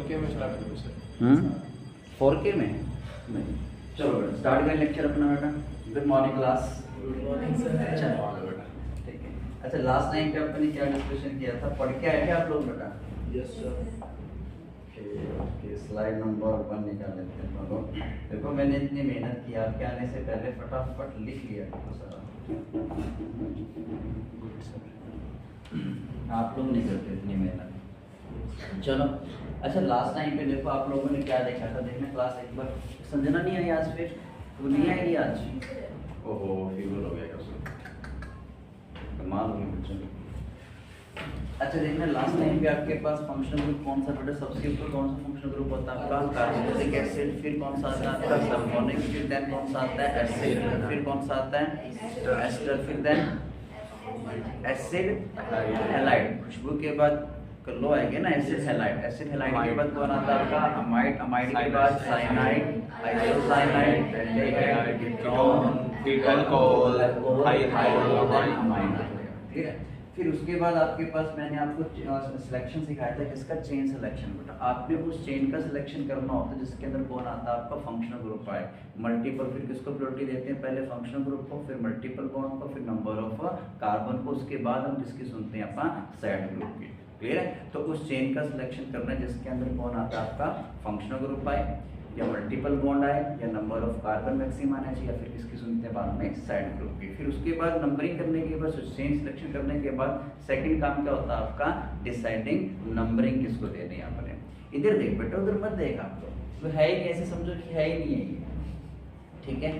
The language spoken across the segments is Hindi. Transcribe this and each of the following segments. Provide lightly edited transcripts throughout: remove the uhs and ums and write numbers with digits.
4K में स्टार्ट करूँ सर? 4K में नहीं। चलो बेटा स्टार्ट करें लेक्चर अपना बेटा। Good morning class. अच्छा बेटा ठीक है। अच्छा लास्ट टाइम पे अपने क्या डिस्कशन किया था, पढ़ के आए थे आप लोग बेटा? Yes sir. Okay slide number 1 निकाल लेते हैं हम लोग। देखो मैंने इतनी मेहनत की, आपके आने से पहले फटाफट लिख लिया था सारा। Good sir. आप लोग नहीं करते इतनी मेहनत। चलो अच्छा लास्ट टाइम पे देखो आप लोगों ने क्या देखा था, देखना क्लास एक बार। संजना नहीं आई आज, फिर वो नहीं आएगी आज? ओहो फीवर हो गया कसम, कमाल हो गई बच्चों की। अच्छा देखना लास्ट टाइम पे आपके पास फंक्शनल ग्रुप कौन सा बेटा, सबसे ऊपर कौन सा फंक्शनल ग्रुप होता है आपका? Carbonic acid. फिर कौन सा आता है आपका? सल्फोनिक। फिर देन कौन सा आता है? एसिड। फिर कौन सा आता है? एस्टर। फिर देन एसिड हैलाइड। खुशबू के बाद लो आएंगे ना एसिड हैलाइड। एसिड हैलाइड के बाद कौन आता है आपका? अमाइड। अमाइड के बाद साइनाइड, आइसोसाइनाइड, कीटोन, फिर अल्कोहल, हाइड्रोलामाइड। ठीक है। फिर उसके बाद आपके पास मैंने आपको सिलेक्शन सिखाया था, किसका? चेन सिलेक्शन बेटा। आपने उस चेन का सिलेक्शन करना होता है जिसके अंदर कौन आता है आपका? फंक्शनल ग्रुप आए, मल्टीपल। फिर किसको प्रायोरिटी देते हैं? पहले फंक्शनल ग्रुप को, फिर मल्टीपल बॉन्ड को, फिर नंबर ऑफ कार्बन को। उसके बाद हम किसकी सुनते हैं अपना? साइड ग्रुप की। क्लियर है? तो उस चेन का सिलेक्शन करना है जिसके अंदर कौन आता है आपका? फंक्शनल ग्रुप आए या मल्टीपल बॉन्ड आए या नंबर ऑफ कार्बन मैक्सिमम आना चाहिए, या फिर किसकी सुनते हैं बाद में? साइड ग्रुप की। फिर उसके बाद नंबरिंग करने के बाद, चेन सिलेक्शन करने के बाद सेकंड काम क्या होता है आपका? डिसाइडिंग नंबरिंग किसको देनी है आपने। इधर देख बेटा, उधर मत देख। आप तो है ही कैसे, समझो कि है ही नहीं है ये। ठीक है।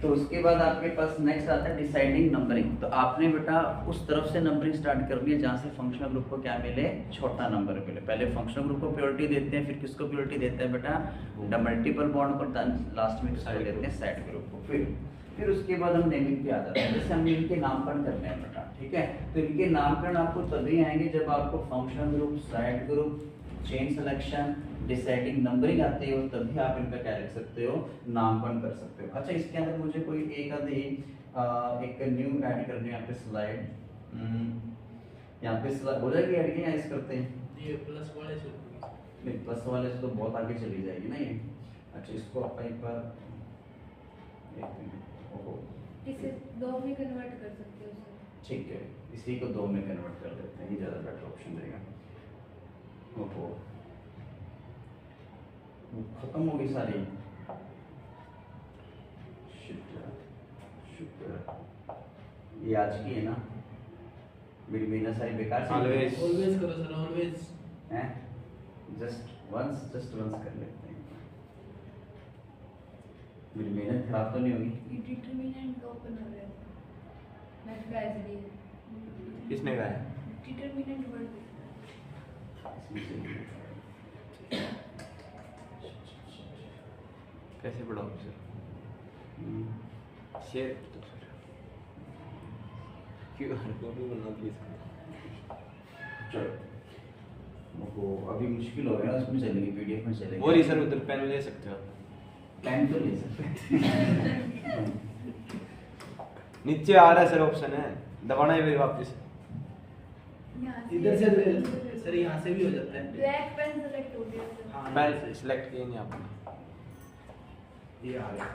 तो उसके बाद आपके पास नेक्स्ट आता है डिसाइडिंग नंबरिंग। तो आपने बेटा उस तरफ से नंबरिंग स्टार्ट करनी है जहाँ से फंक्शनल ग्रुप को क्या मिले? छोटा नंबर मिले। पहले फंक्शनल ग्रुप को प्रायोरिटी देते हैं, फिर किसको प्रायोरिटी देते हैं बेटा? द मल्टीपल बॉन्ड को, लास्ट में किसको देते हैं? साइड ग्रुप को। फिर उसके बाद हम नेमिंग पे आ जाते हैं। जैसे हम इनके नामकरण करने हैं बेटा। ठीक है। तो इनके नामकरण आपको तभी आएंगे जब आपको functional group, side group, chain selection, deciding numbering आती हो, तभी आप इनका क्या लिख सकते हो? नामकरण कर सकते हो। अच्छा इसके अंदर मुझे कोई एक आधी एक न्यू ऐड करनी है यहाँ पे स्लाइड। यहाँ पे स्लाइड हो जाएगी ऐड, क्या ऐसे करते हैं? ये प्लस वाले से नहीं, प्लस वाले से तो बहुत आगे चली जाएगी ना ये। अच्छा इसको आप एक बार, एक मिनट, ओहो इसे 2 में कन्वर्ट कर सकते हो सर। ठीक है, इसी को 2 में कन्वर्ट कर देते हैं, ये ज़्यादा बेटर ऑप्शन देगा। ओहो खत्म हो गई सारी। शुक्र ये आज की है ना, मेरी मेहनत सारी बेकार से ऑलवेज करो सर, ऑलवेज हैं। जस्ट वंस कर लेते हैं, मेरी मेहनत खराब तो नहीं होगी? ये डिटरमिनेंट का ओपन हो रहा है। मैथ का ऐसे ही किसने कहा है? डिटरमिनेंट वर्ड कैसे पढ़ाओगे सर? शेयर तो सर क्यूआर कोड भी बना प्लीज। चलो वो अभी मुश्किल हो गया ना, उसमें चलेगी, पीडीएफ में चलेगी। वो नहीं सर, उधर पेन ले सकते हो? पेन तो ले सकते हैं। नीचे आ रहा है सर, ऑप्शन है, दबाना है फिर वापस। इधर से सर यहाँ से भी हो जाता है। ब्लैक पेन सेलेक्ट हो गया सर। हाँ पेन सिलेक्ट किया नहीं आपने, ये आ गया।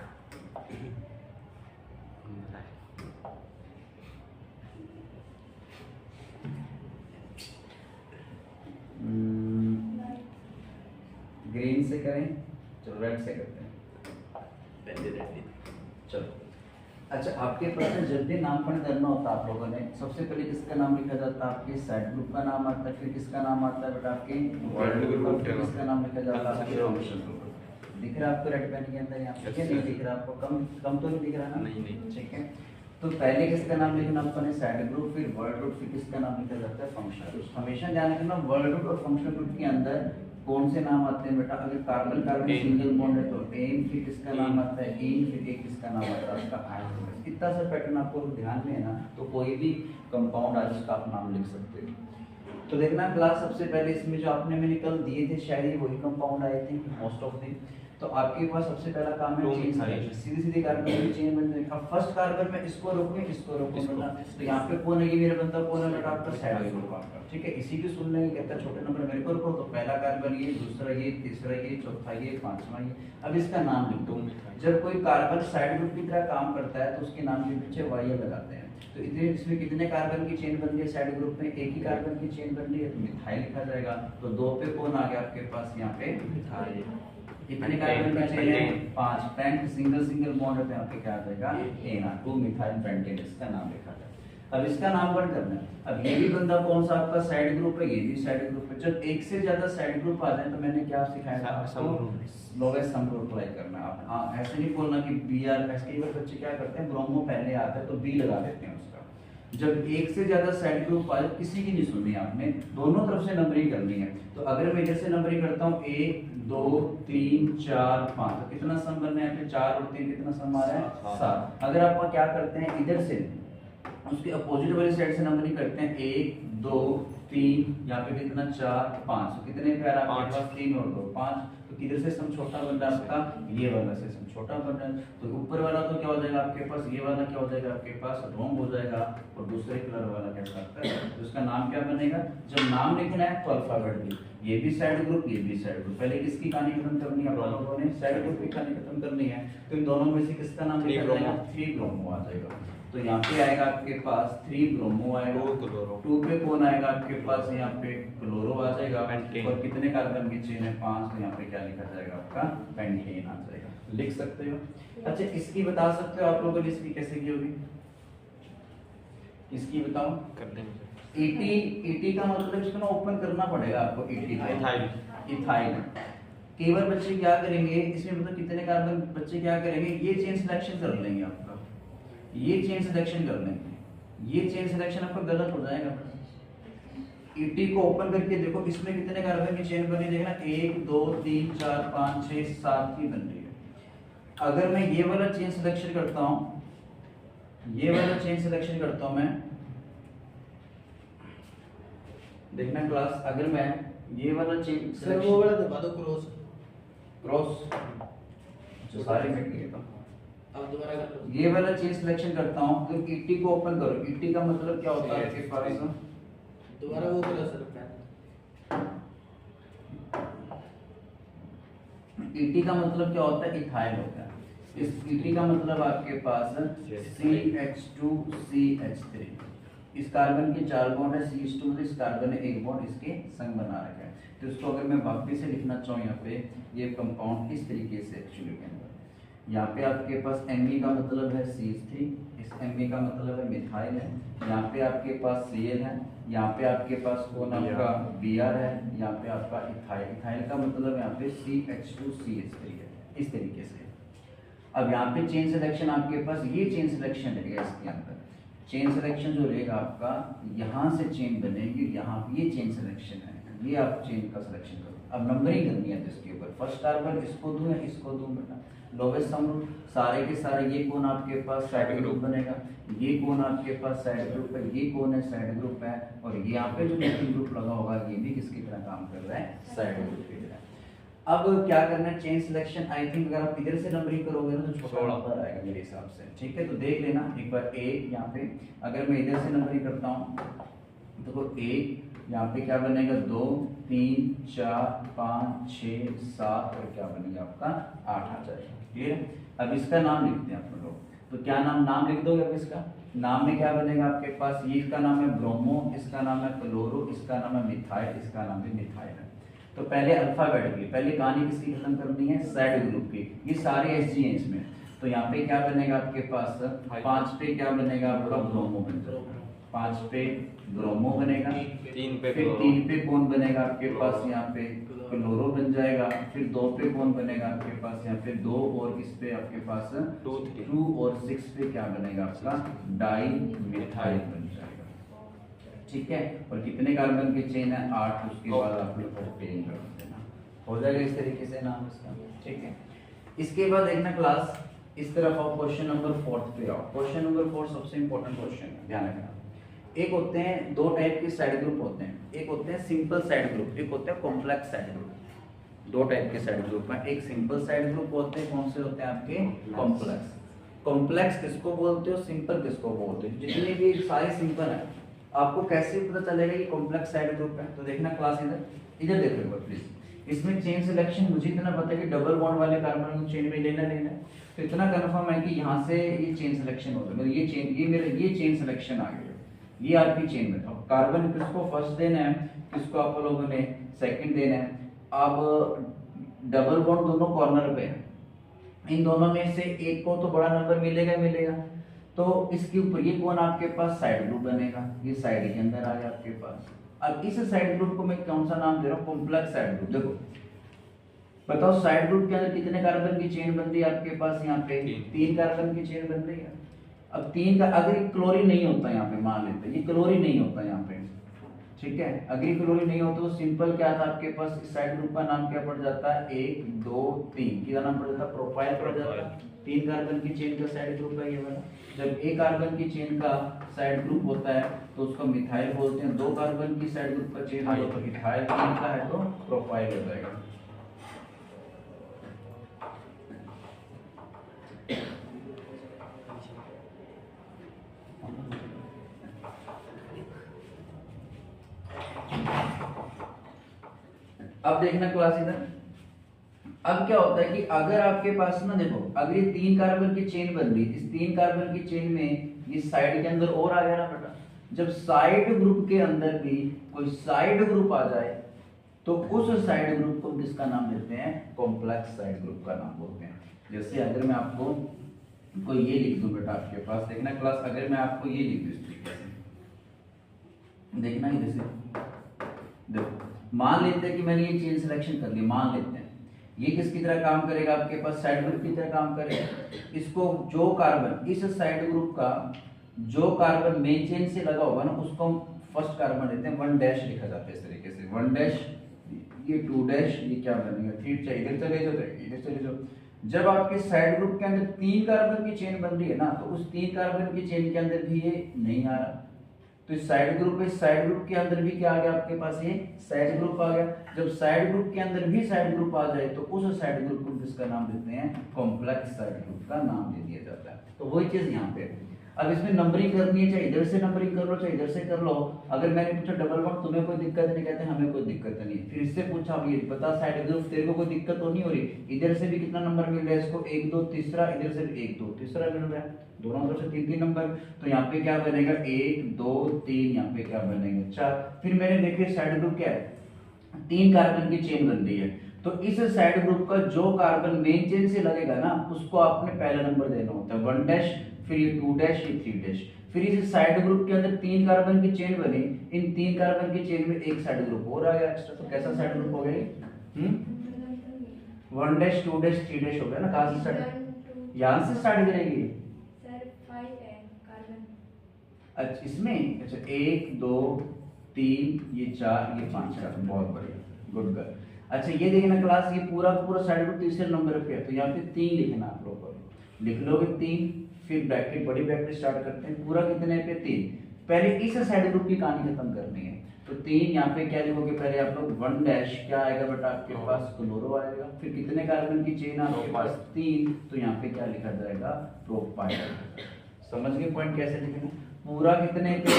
ग्रीन से करें, चलो रेड से करते हैं। चलो अच्छा आपके पास जब भी नामकरण करना होता है आप लोगों ने, सबसे पहले किसका नाम लिखा जाता है? आपके साइड ग्रुप का नाम आता है, फिर किसका नाम आता है बेटा? आपके वर्ल्ड ग्रुप का। किसका नाम लिखा जाता है? आपके फंक्शनल ग्रुप। दिख रहा है आपको रेड पेन के अंदर यहाँ पे? क्या नहीं दिख रहा आपको? कम तो नहीं दिख रहा ना? नहीं। ठीक है। तो पहले किसका नाम लिखना आपने? साइड ग्रुप, फिर वर्ल्ड ग्रुप, फिर किसका नाम लिखा जाता है? Functional group. हमेशा ध्यान रखना वर्ल्ड ग्रुप और फंक्शनल ग्रुप के अंदर कौन से नाम आते हैं बेटा? अगर कार्बन कार्बन सिंगल बॉन्ड है तो एन, फिर किसका नाम आता है? इन, फिर एक किसका नाम आता है? उसका आयन। इतना सा पैटर्न आपको ध्यान में है ना, तो कोई भी कंपाउंड आज उसका आप नाम लिख सकते हो। तो देखना क्लास सबसे पहले इसमें जो आपने मैंने कल दिए थे शायद ही वही कंपाउंड आए थे मोस्ट ऑफ दी। तो आपके पास सबसे पहला काम है दो चेन मिथाइल। सिलेक्शन, सीधी सीधी कार्बन की चेन बनने का। फर्स्ट कार्बन में इसको रोकूं बेटा, तो यहाँ पे कौन है ये मेरा बंदा, कौन है बेटा आपका साइड ग्रुप आपका, ठीक है। इसी की सुन लेंगे, कहता है छोटे नंबर मेरे को रखो, तो पहला कार्बन ये, दूसरा ये, तीसरा ये, चौथा ये, पांचवा ये। अब इसका नाम लिख दो। जब कोई कार्बन साइड ग्रुप की तरह काम करता है तो उसके नाम के पीछे वाई लगाते हैं। तो इतने इसमें कितने कार्बन की चेन बन रही है साइड ग्रुप में, एक ही कार्बन की चेन बन रही है, तो मिथाइल लिखा जाएगा। तो 2 पे कौन आ गया आपके पास यहाँ पे मिथाइल। कितने कार्बन की चेन है, 5। पेंट सिंगल सिंगल बॉन्ड पे यहाँ पे क्या आ जाएगा, एना, 2 मिथाइल पेंटेन, इसका नाम लिखा जाएगा। अब इसका नामकरण करना है। अब ये भी बंदा कौन सा आपका साइड ग्रुप है, ये भी साइड ग्रुप है। जब एक से ज्यादा साइड ग्रुप आ जाए तो मैंने क्या सिखाया था आपको, लोवेस्ट सम ग्रुप अप्लाई करना है। आप ऐसे नहीं बोलना कि बी आर, ऐसे कई बार बच्चे क्या करते हैं, ब्रोमो पहले आता है तो बी लगा देते हैं उसका। जब एक से ज्यादा साइड ग्रुप आ जाए, किसी की नहीं सुननी आपने, दोनों तरफ से नंबरिंग करनी है। तो अगर मैं इधर से नंबरिंग करता हूँ 1 2 3 4 5, तो कितना सम बनना है, 4 और 3 कितना सम आ रहा है, 7। अगर आप क्या करते हैं, इधर से उसके अपोजिट वाली साइड से नंबरिंग करते हैं, 1 2 3, यहाँ पे कितना 4 5, तो कितने पे आ रहा है आपके पास, 3 और 2 5। तो किधर से सम छोटा बन रहा है आपका, ये वाला से सम छोटा बन रहा है। तो ऊपर वाला तो क्या हो जाएगा आपके पास, ये वाला क्या हो जाएगा आपके पास, रॉन्ग हो जाएगा। और दूसरे कलर वाला क्या करता है, तो उसका नाम क्या बनेगा। जब नाम लिखना है तो अल्फाबेट दी, ये भी साइड ग्रुप, ये भी साइड ग्रुप। पहले किसकी कहानी खत्म करनी है, दोनों ने साइड ग्रुप की कहानी खत्म करनी है। तो इन दोनों में से किसका नाम लिखा जाएगा, 3 ब्रोमो आ जाएगा। तो यहाँ पे आएगा आपके पास 3 ब्रोमो आएगा, 2 पे कौन आएगा आपके पास, यहाँ पे क्लोरो आ जाएगा। और कितने कार्बन की चेन है, 5, तो यहाँ पे क्या लिखा जाएगा आपका, पेंटेन आ जाएगा। लिख सकते हो। अच्छा इसकी बता सकते हो आप लोगों ने इसकी कैसे की होगी, इसकी बताओ। कर देंगे ET का मतलब इसको ना ओपन करना पड़ेगा आपको, ET का इथाइल। कई बार बच्चे क्या करेंगे, इसमें मतलब कितने कार्बन, बच्चे क्या करेंगे, ये चेन सिलेक्शन कर लेंगे आपका, ये चेन सिलेक्शन कर लेंगे, ये चेन सिलेक्शन आपका गलत हो जाएगा। ET को ओपन करके देखो, इसमें कितने कार्बन की चेन बनी, देखना 1 2 3 4 5 6 7 की बन रही है। अगर मैं ये वाला चेन सिलेक्शन करता हूँ, ये वाला चेन सिलेक्शन करता हूँ मैं, देखना क्लास, अगर मैं ये वाला चेन सर वो वाला दबा दो, क्रॉस जो सारे मिट गए तो अब दोबारा कर लो। ये वाला चेन सिलेक्शन करता हूँ, तो ET को ओपन करो। ET का मतलब क्या होता है आपके पास, दोबारा वो करो सर, ET का मतलब क्या होता है, इथाइल होता है। इस ET का मतलब आपके पास CH2CH3, इस कार्बन के 4 बॉन्ड है, CH2 इस कार्बन ने 1 बॉन्ड इसके संग बना रखा है। तो इसको अगर मैं वापस से लिखना चाहूँ, यहाँ पे ये कंपाउंड इस तरीके से एक्चुअली के अंदर, यहाँ पे आपके पास Me का मतलब है CH3, इस Me का मतलब है मिथाइल है, यहाँ पे आपके पास Cl है, यहाँ पे आपके पास कौन आपका Br है, यहाँ पे आपका इथाइल, इथाइल का मतलब यहाँ पे CH2CH3 है, इस तरीके से। अब यहाँ पे चेन सिलेक्शन आपके पास, ये चेन सिलेक्शन रहेगा इसके अंदर, चेन सिलेक्शन जो रहेगा आपका, यहाँ से चेन बनेगी, यहाँ ये चेन सिलेक्शन है, ये आप चेन का सिलेक्शन करो। अब नंबरिंग करनी है जिसके ऊपर, फर्स्ट कार्बन इसको दूं या इसको दूं बेटा, लोवेस्ट सम ग्रुप सारे के सारे, ये कौन आपके पास साइड ग्रुप बनेगा, ये कौन आपके पास साइड ग्रुप है, ये कौन है साइड ग्रुप है, और ये यहाँ पे जो मेथिल ग्रुप लगा होगा ये भी किसकी तरह काम कर रहा है, साइड ग्रुप की तरह। अब क्या करना है, चेन सिलेक्शन, आई थिंक अगर आप इधर से नंबरिंग करोगे ना तो छोटा नंबर आएगा मेरे हिसाब से, ठीक है। तो देख लेना एक बार, 1 यहाँ पे अगर मैं इधर से नंबरिंग करता हूँ तो 1 यहाँ पे क्या बनेगा, 2 3 4 5 6 7 और क्या बनेगा आपका 8 आ जाएगा, ठीक है। अब इसका नाम लिखते हैं आप लोग, तो क्या नाम लिख दोगे। अब इसका नाम में क्या बनेगा आपके पास, ये इसका नाम है ब्रोमो, इसका नाम है क्लोरो, इसका नाम है मिथाइल, इसका नाम है मिथाइल है। तो पहले अल्फाबेट की पहले कहानी किसकी खत्म करनी है, साइड ग्रुप की, ये सारे Hg हैं इसमें। तो यहाँ पे क्या बनेगा आपके पास, 5 पे क्या बनेगा आपका, ब्रोमो बनेगा, 5 पे ब्रोमो बनेगा, 3 पे फिर 3 पे कौन बनेगा आपके पास, यहाँ पे क्लोरो बन जाएगा, फिर 2 पे कौन बनेगा आपके पास, यहाँ पे 2 और इस पे आपके पास 2 और 6 पे क्या बनेगा आपका, डाई मिथाइल बन जाएगा, ठीक है। और कितने कार्बन की चेन है, 8, उसके बाद आप लोग पेन कर देना, हो जाएगा इस तरीके से नाम इसका, ठीक है। इसके बाद देखना क्लास, इस तरफ आओ, क्वेश्चन नंबर 4 पे आओ। क्वेश्चन नंबर 4 सबसे इंपॉर्टेंट क्वेश्चन है, ध्यान रखना। एक होते हैं 2 टाइप के साइड ग्रुप होते हैं, एक होते हैं सिंपल साइड ग्रुप, एक होते हैं कॉम्प्लेक्स साइड ग्रुप। दो टाइप के साइड ग्रुप हैं, एक सिंपल साइड ग्रुप होते हैं, कौन से होते हैं आपके, कॉम्प्लेक्स। कॉम्प्लेक्स किसको बोलते हो, सिंपल किसको बोलते हो, जितने भी सारे सिंपल है। आपको कैसे पता चलेगा कि कॉम्प्लेक्स साइड ग्रुप है, तो देखना क्लास इधर देखो एक बार प्लीज। इसमें चेन सिलेक्शन मुझे इतना पता है कि डबल बॉन्ड वाले कार्बन को चेन में लेना है, तो इतना कंफर्म है कि यहाँ से ये चेन सिलेक्शन होगा, मतलब ये चेन, ये मेरा ये चेन सिलेक्शन आ गया, ये आपकी चेन में। अब कार्बन किसको फर्स्ट देना है, किसको आप लोगों ने सेकंड देना है। अब डबल बॉन्ड दोनों कॉर्नर पे है, इन दोनों में से एक को तो बड़ा नंबर मिलेगा, तो इसके ऊपर ये कौन आपके पास साइड ग्रुप बनेगा, ये साइड के अंदर आ गया आपके पास। अब इस साइड ग्रुप को मैं कौन सा नाम दे रहा हूँ, कॉम्प्लेक्स साइड ग्रुप। देखो बताओ साइड ग्रुप के अंदर कितने कार्बन की चेन बन रही है आपके पास, यहाँ पे 3 कार्बन की चेन बन रही है। अब 3 का अगर क्लोरीन नहीं होता यहाँ पे, मान लेते हैं ये क्लोरीन नहीं होता यहाँ पे, ठीक है, अगर क्लोरीन नहीं होता तो सिंपल क्या था आपके पास, इस साइड ग्रुप का नाम क्या पड़ जाता है, 1 2 3 क्या नाम पड़ जाता है, प्रोपाइल पड़ जाता है। 3 कार्बन की चेन का साइड ग्रुप है ये वाला। जब 1 कार्बन की चेन का साइड ग्रुप होता है तो उसको मिथाइल बोलते हैं। 2 कार्बन की साइड ग्रुप का चेन है तो इथाइल का है तो प्रोपाइल हो जाएगा। अब देखना क्लास इधर, अब क्या होता है कि अगर आपके पास ना, देखो अगर ये 3 कार्बन की चेन बन रही, इस 3 कार्बन की चेन में ये साइड के अंदर और आ गया ना बेटा, जब साइड ग्रुप के अंदर भी कोई साइड ग्रुप आ जाए तो उस साइड ग्रुप को किसका नाम देते हैं, कॉम्प्लेक्स साइड ग्रुप का नाम बोलते हैं। जैसे अगर मैं आपको कोई ये लिख दूं बेटा आपके पास, देखना क्लास, अगर मैं आपको ये लिख दूं इस तरीके से, देखना ही जैसे, देखो मान लेते हैं कि मैंने ये चेन सिलेक्शन कर ली, मान लेते हैं ये किसकी तरह काम करेगा आपके पास, साइड ग्रुप की तरह काम करेगा। इसको जो कार्बन इस साइड ग्रुप का जो कार्बन मेन चेन से लगा होगा ना, उसको हम फर्स्ट कार्बन लेते हैं, 1 डैश लिखा जाता है इस तरीके से, 1 डैश, ये 2 डैश, ये क्या बनेगा, 3 चाहिए, इधर चले जाओ, इधर चले जाओ। जब आपके साइड ग्रुप के अंदर 3 कार्बन की चेन बन रही है ना, तो उस 3 कार्बन की चेन के अंदर भी ये नहीं आ रहा, तो साइड ग्रुप है, साइड ग्रुप के अंदर भी क्या आ गया आपके पास, ये साइड ग्रुप आ गया। जब साइड ग्रुप के अंदर भी साइड ग्रुप आ जाए तो उस साइड ग्रुप को किसका नाम देते हैं, कॉम्प्लेक्स साइड ग्रुप का नाम दे दिया जाता है। तो वही चीज यहाँ पे, अब इसमें नंबरिंग करनी है, चाहे इधर से नंबरिंग कर लो चाहे इधर से कर लो। अगर मैंने पूछा डबल बॉन्ड, तुम्हें कोई दिक्कत नहीं, कहते हैं हमें कोई दिक्कत नहीं। फिर इससे पूछा अब ये बता साइड ग्रुप तेरे को कोई दिक्कत तो नहीं हो रही, इधर से भी कितना नंबर मिल रहा है इसको, 1 2 तीसरा, इधर से भी 1 2 तीसरा मिल रहा है, दोनों तरफ से 3 नंबर, तो यहाँ पे क्या बनेगा, 1 2 3, यहाँ पे क्या बनेगा 4। फिर मैंने देखे साइड ग्रुप क्या है, 3 कार्बन की चेन बन रही है, तो इस साइड ग्रुप का जो कार्बन मेन चेन से लगेगा ना, उसको आपने पहला नंबर देना होता है, 1 डैश, फिर ये 2 डैश, ये 3 डैश। फिर इस साइड ग्रुप के अंदर 3 कार्बन की चेन बनी, इन 3 कार्बन की चेन में एक साइड ग्रुप और आ गया एक्स्ट्रा, तो कैसा साइड ग्रुप हो गया, 1 डैश 2 डैश 3 डैश हो गया ना। कहां से स्टार्ट, यहां से स्टार्ट करेगी सर 5 है कार्बन, अच्छा इसमें, अच्छा 1 2 3, ये 4, ये 5 कार्बन, बहुत बढ़िया, गुड गर्ल। अच्छा ये देखना क्लास, ये पूरा पूरा साइड ग्रुप तीसरे नंबर पे है, तो यहाँ पे 3 लिखना आप लोगों को, लिख लोगे 3, फिर ब्रैकेट बड़ी ब्रैकेट स्टार्ट करते हैं, पूरा कितने पे 3। पहले इस साइड ग्रुप की कहानी खत्म करनी है, तो 3 यहाँ पे क्या लिखोगे, पहले आप लोग 1 डैश क्या आएगा बेटा आपके पास, क्लोरो आएगा। फिर कितने कार्बन की चेन आपके पास, 3, तो यहाँ पे क्या लिखा जाएगा, प्रोपाइल। समझ गए पॉइंट कैसे लिखना, पूरा कितने पे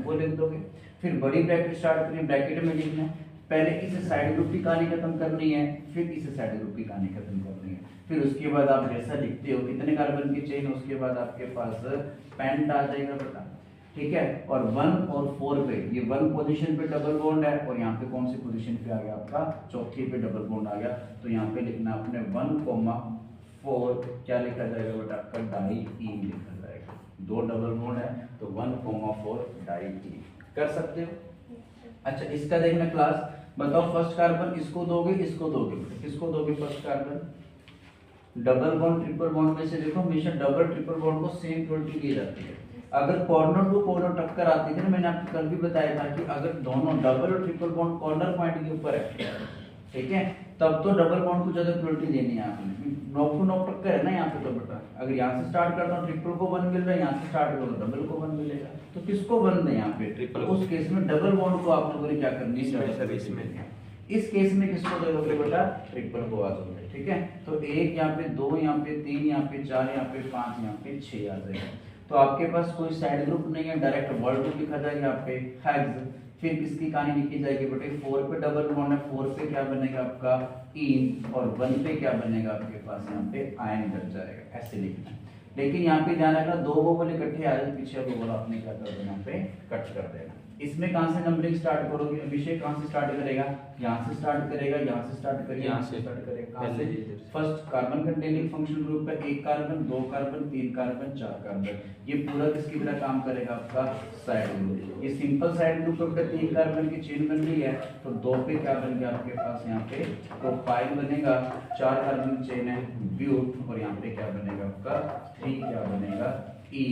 वो लिख दोगे, फिर बड़ी ब्रैकेट स्टार्ट करें, ब्रैकेट में लिखना है, पहले इस साइड ग्रुप की कहानी खत्म करनी है, फिर इस साइड ग्रुप की कहानी खत्म करनी है। फिर उसके बाद आप जैसा लिखते हो कितने कार्बन की चेन, उसके बाद आपके पास पेंट आ जाएगा बेटा, ठीक है। और 1 और 4 पे, ये 1 पोजीशन पे डबल बॉन्ड है, और यहाँ पे कौन सी पोजीशन पे आ गया आपका, चौथी पे डबल बॉन्ड आ गया, तो यहाँ पे लिखना आपने 1,4 क्या लिखा जाएगा बेटा आपका, डाई-ईन लिखा जाएगा। 2 डबल बॉन्ड है तो 1,4 डाई-ईन कर सकते हो। अच्छा इसका देखना क्लास, बताओ फर्स्ट कार्बन इसको दोगे, इसको दोगे, किसको दोगे first carbon, double bond triple bond में से देखो हमेशा डबल ट्रिपल बॉन्ड को सेम क्वालिटी दी जाती है। अगर कॉर्नर टू कॉर्नर टक्कर आती थी ना, मैंने आपको कल भी बताया था कि अगर दोनों डबल और ट्रिपल बॉन्ड कॉर्नर पॉइंट के ऊपर है, ठीक है, तब तो डबल बॉन्ड को ज्यादा क्वालिटी देनी है आपने। नॉक टू नॉक टक्कर है ना यहाँ पे, तो बेटा अगर यहाँ से स्टार्ट करता हूँ ट्रिपल को 1 मिल रहा है, यहाँ से स्टार्ट करो डबल को 1 मिलेगा, तो किसको 1 है यहाँ पे, ट्रिपल। उस केस में डबल बॉन्ड को आप लोगों ने क्या करनी है, इस केस में किसको दोगे बेटा, ट्रिपल को आ जाओगे, ठीक है। तो 1 यहाँ पे, 2 यहाँ पे, 3 यहाँ पे, 4 यहाँ पे, 5 यहाँ पे, 6 आ जाएगा। तो आपके पास कोई साइड ग्रुप नहीं है, डायरेक्ट वर्ड ग्रुप लिखा जाएगा यहाँ पे हेक्स। फिर किसकी कहानी लिखी जाएगी बेटे, 4 पे डबल बॉन्ड है, 4 पे क्या बनेगा आपका इन, और 1 पे क्या बनेगा आपके पास यहाँ पे आयन बन जाएगा, ऐसे लिखना है। लेकिन यहाँ पे ध्यान रखना, दो वो वाले इकट्ठे आ जाए, पीछे वो वाला आपने क्या कर देना, यहाँ पे कट कर देना। इसमें कहां से नंबरिंग स्टार्ट करोगे, अभिषेक कहां से स्टार्ट करेगा, यहां से स्टार्ट करेगा, यहां से स्टार्ट करेगा, यहां से स्टार्ट करेगा, कहां से, first carbon containing functional group है, 1 कार्बन, 2 कार्बन, 3 कार्बन, 4 कार्बन, ये पूरा किसकी तरह काम करेगा आपका साइड ग्रुप। ये सिंपल साइड ग्रुप पे 3 कार्बन की चेन बन रही है, तो 2 पे क्या बन गया आपके पास यहाँ पे प्रोपाइल बनेगा, 4 कार्बन की चेन है ब्यूट, और यहाँ पे क्या बनेगा आपका 3 क्या बनेगा ई,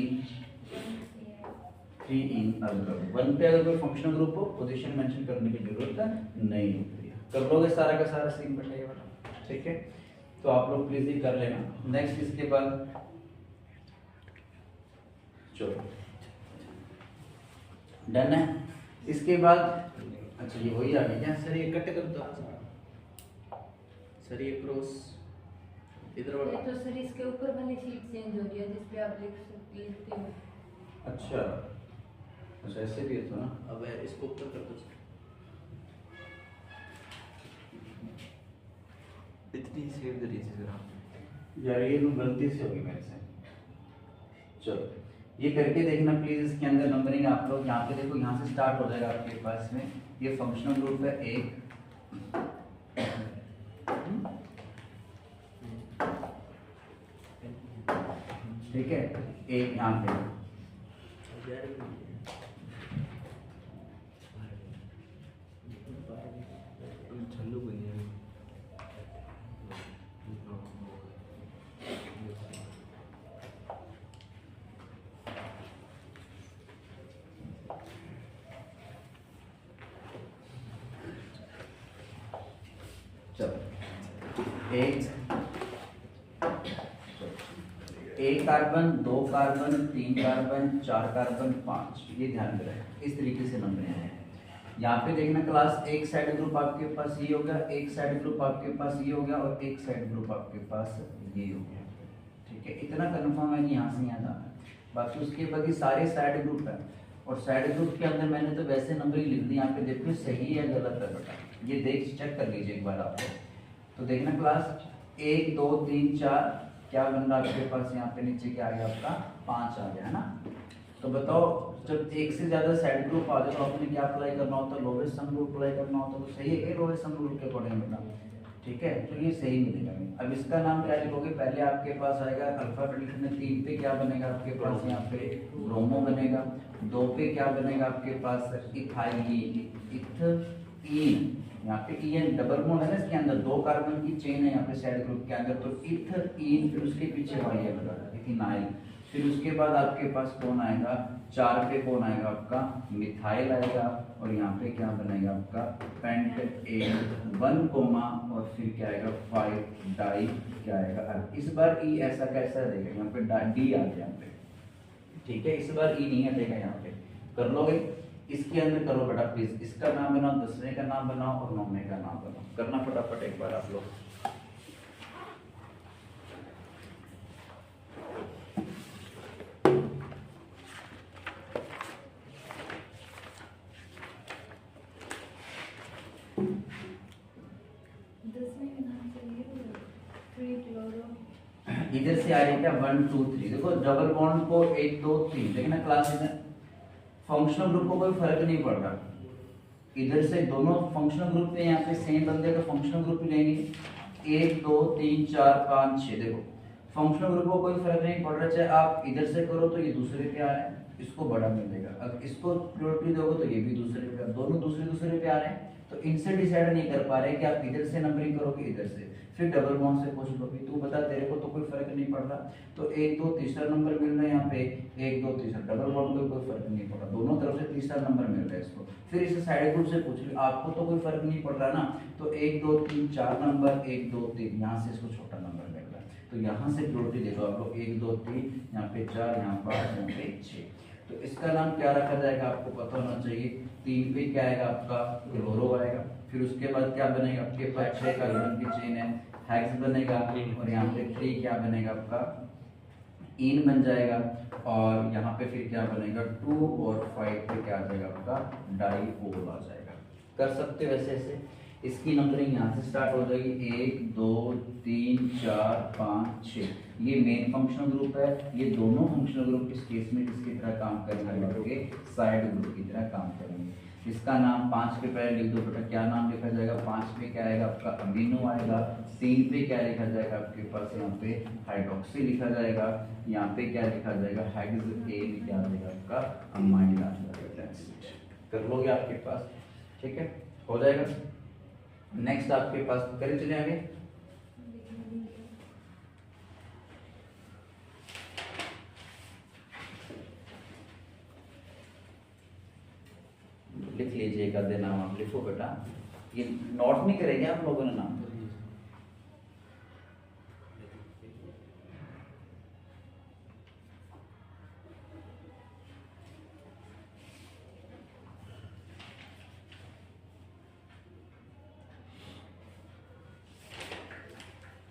3 इन अल्कोहल। 1 पे अगर कोई फंक्शनल ग्रुप हो, पोजीशन मेंशन करने की जरूरत नहीं होती है, कर लोगे सारा का सारा सीन बनेगा वाला, ठीक है। तो आप लोग प्लीज ही कर लेना। नेक्स्ट इसके बाद चलो डन है। इसके बाद अच्छा ये वही आ गया क्या, सर ये कट कर दो सर, ये क्रॉस इधर ये वाला। तो सर इसके ऊपर वाली शीट चेंज हो गया, जिस पे आप लिखते हो। अच्छा अच्छा ऐसे भी है तो ना, अब इसको ऊपर कर दो सर। इतनी सेव द रीचेस जरा यार ये तो गलती से होगी मेरे से। चलो ये करके देखना प्लीज, इसके अंदर नंबरिंग आप लोग यहाँ पे देखो, यहाँ से स्टार्ट हो जाएगा आपके पास में, ये फंक्शनल ग्रुप है 1, ठीक है, 1 यहाँ पे, छल्लू बनी है। एक कार्बन, 2 कार्बन, 3 कार्बन, 4 कार्बन, 5, ये ध्यान में रखें, इस तरीके से नंबर हैं। यहाँ पे देखना क्लास, एक साइड ग्रुप आपके पास ये हो गया, एक साइड ग्रुप आपके पास ये हो गया, और एक साइड ग्रुप आपके पास ये हो गया, ठीक है। इतना कंफर्म है कि यहाँ से यहाँ जाना है, बाकी उसके बाद ये सारे साइड ग्रुप है, और साइड ग्रुप के अंदर मैंने तो वैसे नंबर लिख दी, यहाँ पे देखो सही है गलत है बेटा, ये देख चेक कर लीजिए एक बार आप। तो देखना क्लास 1 2 3 4 क्या बन रहा है आपके पास, यहाँ पे नीचे क्या आ गया आपका 5 आ गया है ना। तो बताओ जब एक से ज्यादा साइड ग्रुप आ जाए तो आपने क्या अप्लाई करना होता है, लोवेस्ट सम ग्रुप अप्लाई करना होता है। तो सही है लोवेस्ट सम ग्रुप के अकॉर्डिंग बेटा, ठीक है। तो ये सही मिलेगा। अब इसका नाम क्या लिखोगे, पहले आपके पास आएगा अल्फाबेटिक में 3 पे क्या बनेगा आपके पास, यहाँ पे ब्रोमो बनेगा, 2 पे क्या बनेगा आपके पास इथाइलिन, इथीन, यहाँ पे ईएन डबल बॉन्ड है ना इसके अंदर, 2 कार्बन की चेन है यहाँ पे साइड ग्रुप के अंदर, तो इथीन, फिर उसके पीछे वाली है बेटा इथेनाइल, फिर उसके बाद आपके पास कौन आएगा 4 पे कौन आएगा आपका मिथाइल आएगा, और यहाँ पे क्या बनेगा आपका पेंटेन 1 कोमा, और फिर क्या आएगा 5 डाई क्या आएगा। इस बार ई ऐसा कैसा देगा, यहाँ पे डी आ गया यहाँ पे, ठीक है। इस बार ई नहीं हटेगा यहाँ पे, कर लोगे। इसके अंदर करो बेटा प्लीज, इसका नाम बनाओ, 10वें का नाम बनाओ, और 9वें का नाम बनाओ, करना फटाफट एक बार आप लोग। इधर से आ रही है क्या 1 2 3, देखो डबल बॉन्ड को 1 2 3 देखना क्लास में, फंक्शनल ग्रुप को कोई फर्क नहीं पड़ रहा, इधर से दोनों फंक्शनल ग्रुप में यहाँ पे सेम बंदे का फंक्शनल ग्रुप लेंगे, 1 2 3 4 5 6, देखो फंक्शनल ग्रुप को कोई फर्क नहीं पड़ रहा, चाहे आप इधर से करो तो ये दूसरे पे आ रहे हैं, इसको बड़ा मिलेगा, अगर इसको प्रायोरिटी दोगे तो ये भी दूसरे पे, दोनों दूसरे पे आ रहे हैं, तो इनसे डिसाइड नहीं कर पा रहे कि आप इधर से नंबरिंग करोगे इधर से, फिर डबल बॉन्ड से पूछ लो कि तू बता तेरे को तो कोई फर्क नहीं पड़ रहा, तो 1 2 तीसरा नंबर मिल रहा है यहाँ पे, 1 2 तीसरा, डबल बॉन्ड में कोई फर्क नहीं पड़ रहा, दोनों तरफ से तीसरा नंबर मिल रहा है इसको, फिर इसे साइड ग्रुप से पूछ लो, आपको तो कोई फर्क नहीं पड़ रहा ना, तो 1 2 3 4 नंबर, 1 2 3 यहाँ से इसको छोटा नंबर मिल रहा है, तो यहाँ से प्रायोरिटी दे दो आप लोग, 1 2 3 यहाँ पे 4, यहाँ 5, यहाँ पे 6। तो इसका नाम क्या रखा जाएगा आपको पता होना चाहिए। 3 पे क्या आएगा आपका क्लोरो आएगा, फिर उसके बाद क्या बनेगा आपके पास 6 कार्बन की चेन है, हेक्स बनेगा, और यहाँ पे 3 क्या बनेगा आपका इन बन जाएगा, और यहाँ पे फिर क्या बनेगा 2 और 5 पे क्या आ जाएगा आपका डाईओल आ जाएगा। कर सकते हो ऐसे ऐसे। इसकी नंबरिंग यहाँ से स्टार्ट हो जाएगी 1 2 3 4 5 6। ये मेन फंक्शनल ग्रुप है। ये दोनों फंक्शनल ग्रुप इस केस में किसकी तरह काम करेंगे, साइड ग्रुप की तरह काम करेंगे। इसका नाम 5 के पहले लिख दो बेटा, क्या नाम लिखा जाएगा, 5 पे क्या आएगा आपका अमीनो आएगा, 3 पे क्या लिखा जाएगा आपके पास यहाँ पे हाइड्रोक्सी लिखा जाएगा, यहाँ पे क्या लिखा जाएगा हेक्स ए में क्या आ जाएगा आपका अमाइड आ जाएगा। कर लोगे आपके पास, ठीक है, हो जाएगा। नेक्स्ट आपके पास करें, चले आगे। लिख लीजिएगा, देना आप लिखो बेटा, ये नोट नहीं करेंगे आप लोगों ने नाम।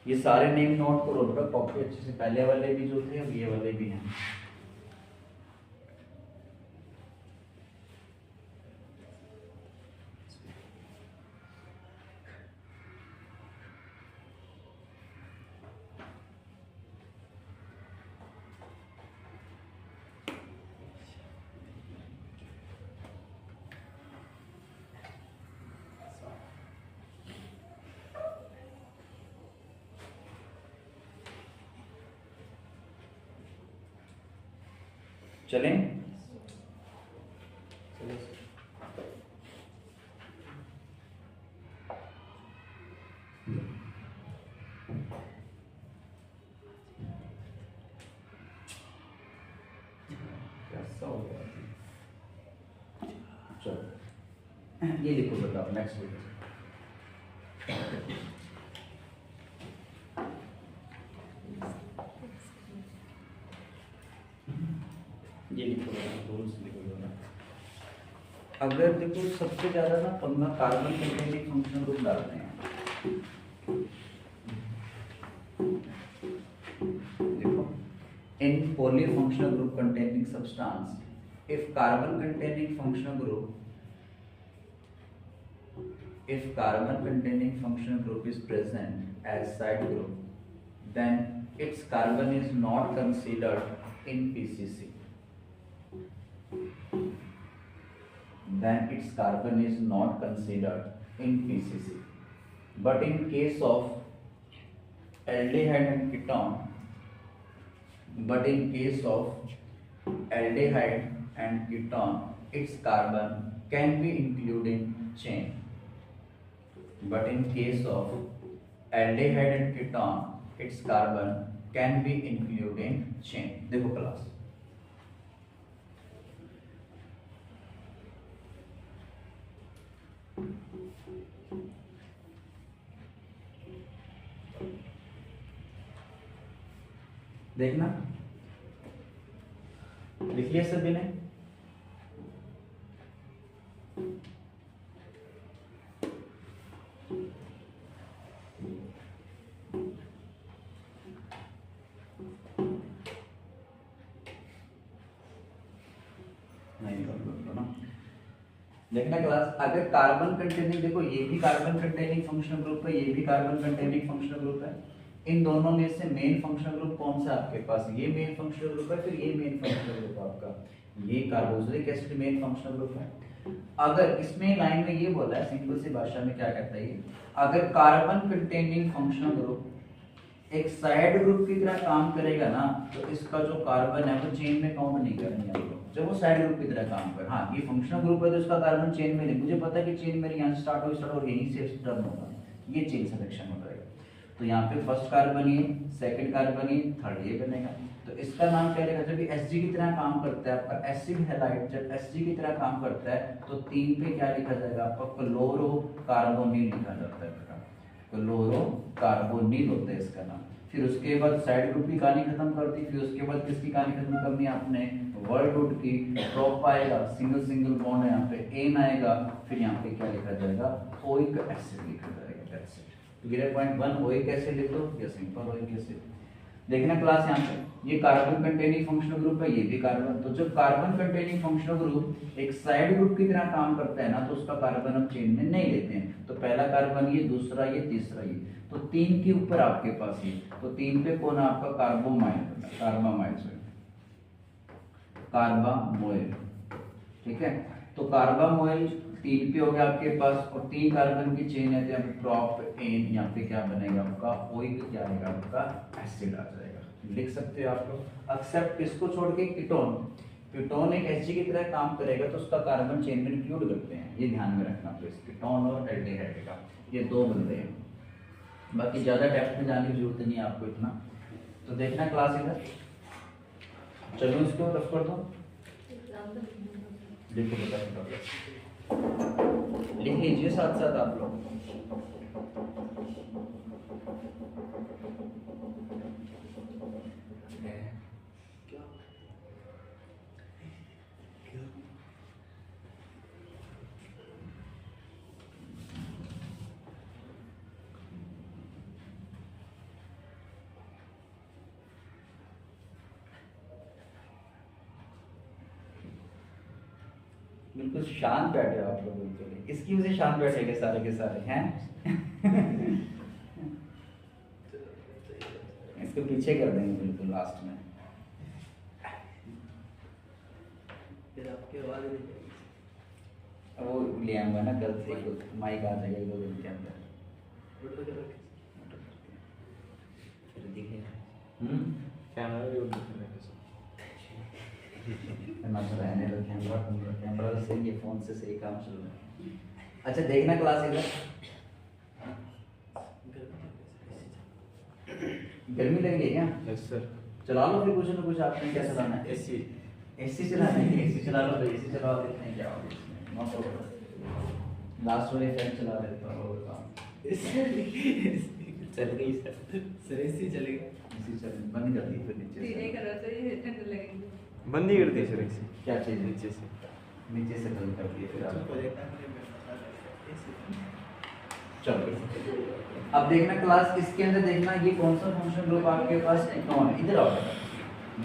ये सारे नेम नोट करो बेटा कॉपी अच्छे से, पहले वाले भी जो थे अब ये वाले भी हैं। चलें, कैसा हो गया, चलो ये लिखो बताओ नेक्स्ट वीडियो। ये लिखो रूल्स लिखो ना। अगर देखो सबसे ज्यादा ना पंगा कार्बन कंटेनिंग फंक्शनल ग्रुप डालते हैं। देखो इन polyfunctional group containing substance, if carbon containing functional group is present as side group, then its carbon is not considered in PCC. But in case of aldehyde and ketone, its carbon can be included in chain. But in case of aldehyde and ketone, its carbon can be included in chain. देखो क्लास, देखना लिख लिया सभी ने। नहीं ना, देखना क्लास, अगर कार्बन कंटेनिंग, देखो ये भी कार्बन कंटेनिंग फंक्शनल ग्रुप है, ये भी कार्बन कंटेनिंग फंक्शनल ग्रुप है। इन दोनों में से मेन फंक्शनल ग्रुप कौन सा आपके पास, ये मेन फंक्शनल ग्रुप है, फिर ये मेन फंक्शनल ग्रुप आपका ये carboxylic acid main functional group है। अगर इसमें लाइन में ये बोला है, सिंपल सी भाषा में क्या कहता है ये, अगर कार्बन कंटेनिंग फंक्शनल ग्रुप एक साइड ग्रुप की तरह काम करेगा ना, तो इसका जो कार्बन है वो चेन में काउंट नहीं करेंगे हम लोग, जब वो साइड ग्रुप की तरह काम करे। हाँ ये फंक्शनल ग्रुप है तो इसका कार्बन चेन में नहीं, मुझे पता है कि चेन मेरी यहाँ से स्टार्ट हो यहीं से टर्न होगा, ये चेन सिलेक्शन हो जाएगा। तो यहाँ पे फर्स्ट कार्बन ये, सेकंड कार्बन ये, थर्ड ये बनेगा। तो इसका नाम क्या रहेगा, जब ये Hg की तरह काम करता है आपका एसिड हैलाइड, जब Hg की तरह काम करता है तो 3 पे क्या लिखा जाएगा आपका क्लोरोकार्बोनिल लिखा जाता है बेटा, क्लोरोकार्बोनिल होता है इसका नाम। फिर उसके बाद साइड ग्रुप की कहानी खत्म कर दी, फिर उसके बाद किसकी कहानी खत्म करनी है आपने, वर्ड रूट की, प्रोप आएगा, सिंगल सिंगल बॉन्ड है यहाँ पे, एन आएगा, फिर यहाँ पे क्या लिखा जाएगा, ओइक एसिड लिखा जाएगा। That's it. तो गिरा पॉइंट 1 ओइक एसिड लिख दो या सिंपल ओइक एसिड। देखना क्लास यहाँ पे, ये कार्बन कंटेनिंग फंक्शनल ग्रुप है, ये भी कार्बन। तो जब कार्बन कंटेनिंग फंक्शनल ग्रुप एक साइड ग्रुप की तरह काम करता है ना, तो उसका कार्बन हम चेन में नहीं लेते हैं। तो पहला कार्बन ये, दूसरा ये, तीसरा ये, तो 3 के ऊपर आपके पास ये, तो 3 पे कौन है आपका, कार्बोमाइल, कार्बामोइल। ठीक है, तो कार्बामोइल 3 पे हो गया आपके पास, और 3 कार्बन की चेन है, तो यहाँ पे प्रॉप एन, यहाँ पे क्या बनेगा आपका, ओइक क्या आएगा आपका, एसिड आ जाएगा। लिख सकते हो आप लोग। एक्सेप्ट किसको छोड़ के, कीटोन। कीटोन एक एसिड की तरह काम करेगा, तो उसका कार्बन चेन में इंक्लूड करते हैं, ये ध्यान में रखना प्लीज। कीटोन और एल्डिहाइड का ये 2 बंदे हैं, बाकी ज्यादा डेप्थ में जाने की जरूरत नहीं है आपको इतना। तो देखना क्लास इधर, चलो इसको रफ कर दो, देखो बता, लिख लीजिए साथ साथ आप लोग। क्या बिल्कुल शांत बैठे हो आप लोग, बिल्कुल इसकी वजह से शांत बैठेंगे सारे के सारे हैं। इसको पीछे कर देंगे बिल्कुल लास्ट में। फिर आपकी आवाज नहीं जाएगी। अब वो ले आऊंगा ना कल से, माइक आ जाएगा 2 दिन के अंदर, उठ के रख। फिर दिखेगा। कैमरा भी उठ दिख रहा है कैसे। ना तो रहने दो, कैमरा से सही, ये फोन से सही काम चल रहा है। अच्छा देखना क्लास इधर, गर्मी लग रही है क्या, यस सर। चला लो फिर कुछ ना कुछ, आपने क्या चलाना है, एसी एसी चलाना है, एसी चला लो, तो एसी चलाओ, देखते हैं क्या होगा इसमें। नॉट ओवर, लास्ट वाले फैन चला देता हूँ, काम चल गई सर, सर ऐसे ही चलेगा। एसी चल बंद कर दी फिर नीचे धीरे से। करो तो ये ठंड लगेगी। बंद ही कर दी सर एसी क्या चीज नीचे से। नीचे से बंद कर दी फिर आप। चलो चलो अब देखना क्लास, इसके अंदर देखना ये कौन सा फंक्शन ग्रुप आपके पास कीटोन है, इधर आओ।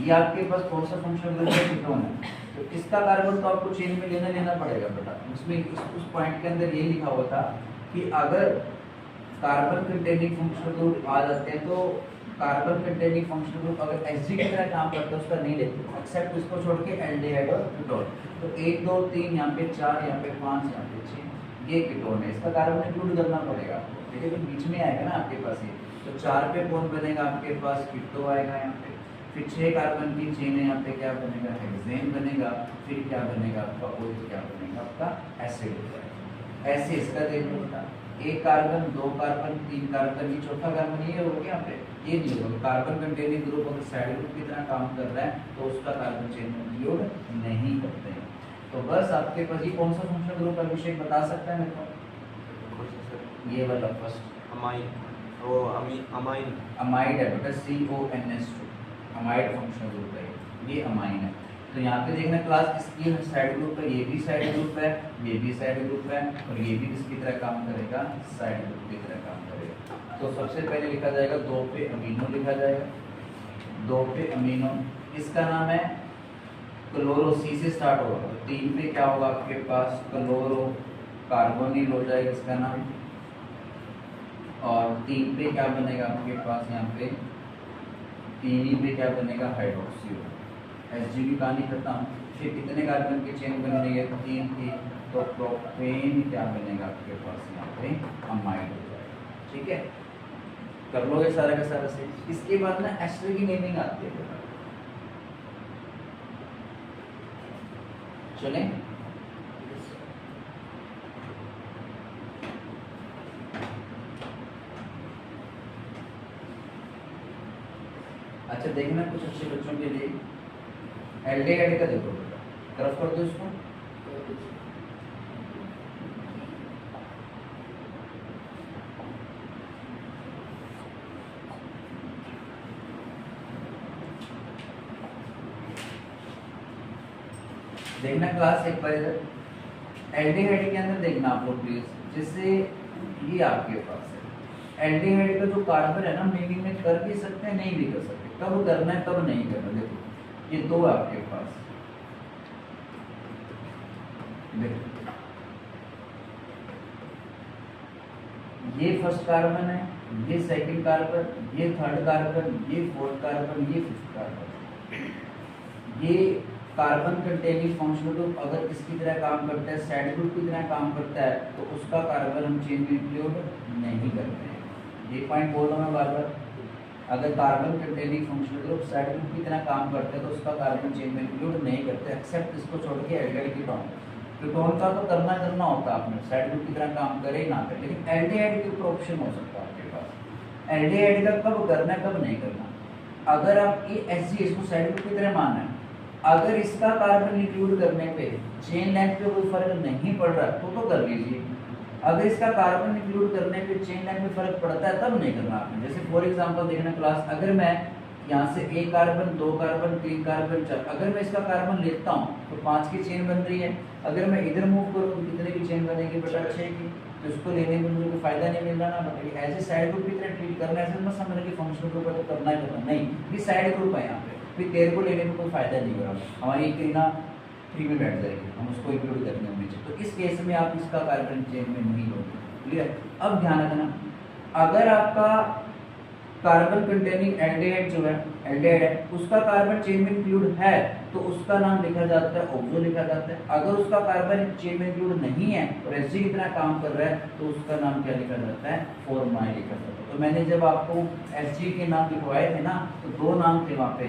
ये आपके पास कौन सा फंक्शन ग्रुप है, कीटोन है। तो इसका कार्बन तो आपको चेन में लेना पड़ेगा बेटा। उसमें उस पॉइंट के अंदर ये लिखा हुआ था कि अगर कार्बन कंटेनिंग फंक्शनल ग्रुप आ जाते हैं, तो कार्बन कंटेनिंग फंक्शनल ग्रुप अगर एसिड की तरह काम करता है उसका नहीं लेते, एक्सेप्ट इसको छोड़ के एल्डिहाइड और कीटोन। तो 1 2 3 यहाँ पे 4, यहाँ पे 5, यहाँ पे 6, ये कीटोन है, इसका कार्बन इंक्लूड करना पड़ेगा। ठीक है, तो बीच में आएगा ना आपके पास ये, तो 4 पे कौन बनेगा आपके पास, कीटो आएगा यहाँ पे, फिर 6 कार्बन की चेन है, यहाँ पे क्या बनेगा, हेक्सेन बनेगा, फिर क्या बनेगा आपका, ओइक क्या बनेगा आपका, एसिड हो जाएगा। ऐसे इसका देखो बेटा, 1 कार्बन 2 कार्बन 3 कार्बन, ये चौथा कार्बन ये हो गया यहाँ पे, ये नहीं होगा। कार्बन कंटेनिंग ग्रुप अगर साइड ग्रुप की तरह काम कर रहा है, तो उसका कार्बन चेन में इंक्लूड नहीं करते हैं। तो बस आपके पास ये कौन सा फंक्शनल ग्रुप अभिषेक बता सकता है मेरे को, ये वाला फर्स्ट अमाइन, वो अमाइन अमाइड है बेटा, CONS2 अमाइड फंक्शनल ग्रुप है, ये अमाइन है। तो यहाँ पे देखना क्लास, इसकी साइड ग्रुप है, ये भी साइड ग्रुप है, ये भी साइड ग्रुप है, और ये भी किसकी तरह काम करेगा, साइड ग्रुप की तरह काम करेगा। तो सबसे पहले लिखा जाएगा 2 पे अमीनो लिखा जाएगा, 2 पे अमीनो, इसका नाम है क्लोरो, C से स्टार्ट होगा। तो 3 पे क्या होगा आपके पास, क्लोरो कार्बोनिल हो जाएगा इसका नाम, और 3 पे क्या बनेगा आपके पास, यहाँ पे 3 पे क्या बनेगा, हाइड्रोक्सी, Hg की कहानी खत्म। फिर कितने कार्बन की चेन बन रही है, 3 की, तो प्रोपेन क्या बनेगा आपके पास, यहाँ पे अमाइड हो जाएगा। ठीक है, कर लोगे सारा का सारा से। इसके बाद ना एस्टर की नेमिंग आती है बेटा, चले। अच्छा देखना कुछ अच्छे बच्चों के लिए, एल्डिहाइड का देखो बेटा, तरफ कर दो इसको। देखना क्लास एक बार इधर, एल्डिहाइड के अंदर देखना आप लोग प्लीज, जैसे ये आपके पास है एल्डिहाइड का जो कार्बन है ना, मिमिंग में कर भी सकते हैं नहीं भी कर सकते, कब करना है कब नहीं करना। देखो ये दो आपके पास, देखो ये फर्स्ट कार्बन है, ये सेकंड कार्बन, ये थर्ड कार्बन, ये फोर्थ कार्बन, ये फिफ्थ कार्बन। ये कार्बन कंटेनिंग फंक्शनल ग्रुप अगर किसकी तरह काम करता है, साइड ग्रुप की तरह काम करता है, तो उसका कार्बन हम चेन में इंक्लूड नहीं करते हैं। ये पॉइंट बोल रहा हूँ मैं बार बार, अगर carbon containing functional group side group की तरह काम करते हैं तो उसका कार्बन चेन में इंक्लूड नहीं करते, एक्सेप्ट इसको छोड़ के एल्डिहाइड कीटोन। कीटोन का तो करना होता है आपने, साइड ग्रुप की तरह काम करे ना करे, लेकिन एल्डिहाइड के ऊपर ऑप्शन हो सकता है आपके पास। एल्डिहाइड का कब करना है कब नहीं करना। अगर आप ये एस जी इसको साइड ग्रुप की तरह मानना है, अगर इसका कार्बन इंक्लूड करने पे चेन लेंथ पे कोई फर्क नहीं पड़ रहा तो कर लीजिए। अगर इसका कार्बन इंक्लूड करने पे चेन लेंथ में फर्क पड़ता है तब नहीं करना आपने। जैसे फॉर एग्जांपल देखना क्लास, अगर मैं यहाँ से एक कार्बन, दो कार्बन, तीन कार्बन, चार, अगर मैं इसका कार्बन लेता हूँ तो 5 की चेन बन रही है। अगर मैं इधर मूव करूँ तो कितने की चेन बनेगी बेटा, 6 की। तो इसको लेने में मुझे कोई फायदा नहीं मिल रहा ना, एज ए साइड ग्रुप की तरह ट्रीट करना है। ऐसे मत समझना कि फंक्शनल ग्रुप है तो करना ही करना, नहीं, ये साइड ग्रुप है यहाँ पे, फिर तेरे को लेने में कोई फायदा नहीं हो रहा, हमारी एक ना 3 में बैठ जाएगी, हम उसको इंक्लूड करने में नीचे। तो इस केस में आप इसका कार्बन चेन में नहीं लोगे, क्लियर। अब ध्यान रखना, अगर आपका कार्बन कंटेनिंग एल्डिहाइड जो है, एल्डिहाइड है, उसका कार्बन चेन में इंक्लूड है तो उसका नाम लिखा जाता है ऑक्सो लिखा जाता है। अगर उसका कार्बन चेन में इंक्लूड नहीं है और एसजी की तरह काम कर रहा है तो उसका नाम क्या लिखा जाता है, फॉर्माइल लिखा जाता है। तो मैंने जब आपको एसजी के नाम लिखवाए थे ना, तो 2 नाम थे वहाँ पे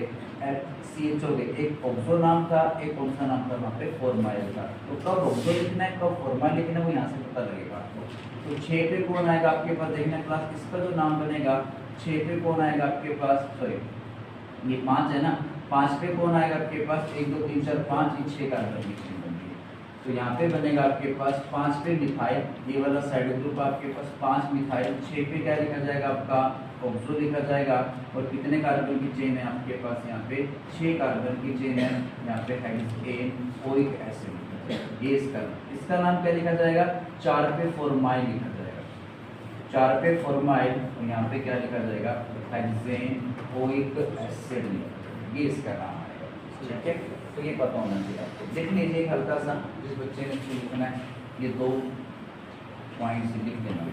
CHO के, एक ऑक्सो नाम था, एक कौन सा नाम था वहाँ पे, फॉर्माइल था। तो कब ऑक्सो लिखना है कब फॉर्माइल लिखना है वो यहाँ से पता लगेगा आपको। तो 6 पे कौन आएगा आपके पास, देखना क्लास, इसका जो नाम बनेगा 6 पे कौन आएगा आपके पास, सॉरी ये 5 है ना, 5 पे कौन आएगा आपके पास, 1 2 3 4 5, ये 6 कार्बन की चेन बनती है। तो यहाँ पे बनेगा आपके पास 5 पे मिथाइल, ये वाला साइड ग्रुप आपके पास 5 मिथाइल, 6 पे क्या लिखा जाएगा आपका, ऑक्सो लिखा जाएगा। और कितने कार्बन की चेन है आपके पास, यहाँ पे 6 कार्बन की चेन है, यहाँ पे हेक्सेनोइक एसिड, ये इसका नाम क्या लिखा जाएगा, 4 पे फॉर्माइल लिखा जाएगा, 4 पे फॉर्माइल, और यहाँ पे क्या लिखा जाएगा, हेक्सेनोइक एसिड, ये इसका नाम आएगा, ठीक है। तो ये पता होना चाहिए आपको। देख लीजिए एक हल्का सा, जिस बच्चे ने लिखना है, ये 2 पॉइंट्स लिख देना,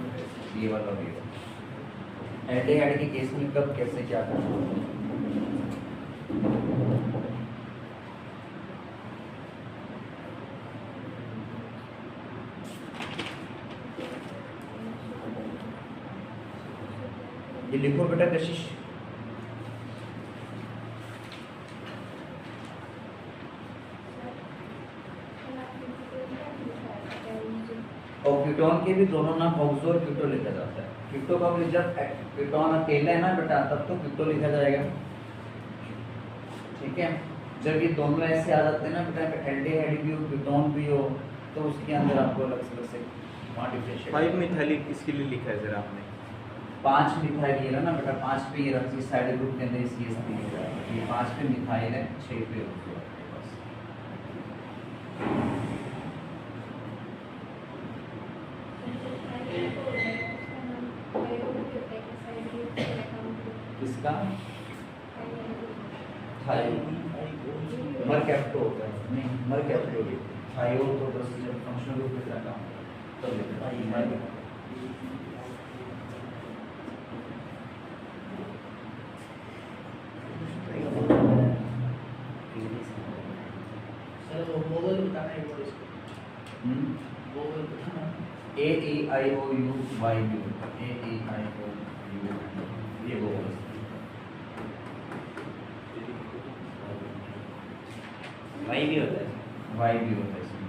ये वाला भी एल्डिहाइड के केस में कब कैसे क्या करना है। ये लिखो बेटा कशिश, और कीटोन के भी दोनों नाम ऑक्सो और कीटो लिखा जाता है। कीटो का भी जब कीटोन अकेला है ना बेटा तब तो कीटो लिखा जाएगा, ठीक है। जब ये दोनों ऐसे आ जाते हैं ना बेटा, एल्डिहाइड भी हो कीटोन भी हो, तो उसके अंदर आपको अलग से वहाँ डिफरेंशिएट 5 मिथाइल किसके लिए लिखा है सर आपने? 5 मिथाइल ये रहा ना बेटा, 5 पे ये रखी साइड ग्रुप के अंदर CH3 लिखा है, ये 5 पे मिथाइल है, 6 पे ऑक्सो है बस। किसका थाई मरकैप्टो होता है, नहीं मरकैप्टो, थाइयोल तो बस जब फंक्शनल ग्रुप की तरह काम तब लिखा है मरकैप्टो। सर वो वोवल बताना है वो इसको, वोवल बताना, AEIOU YU, AEIOU, ये वोवल वाई भी होता है, Y भी होता है इसमें।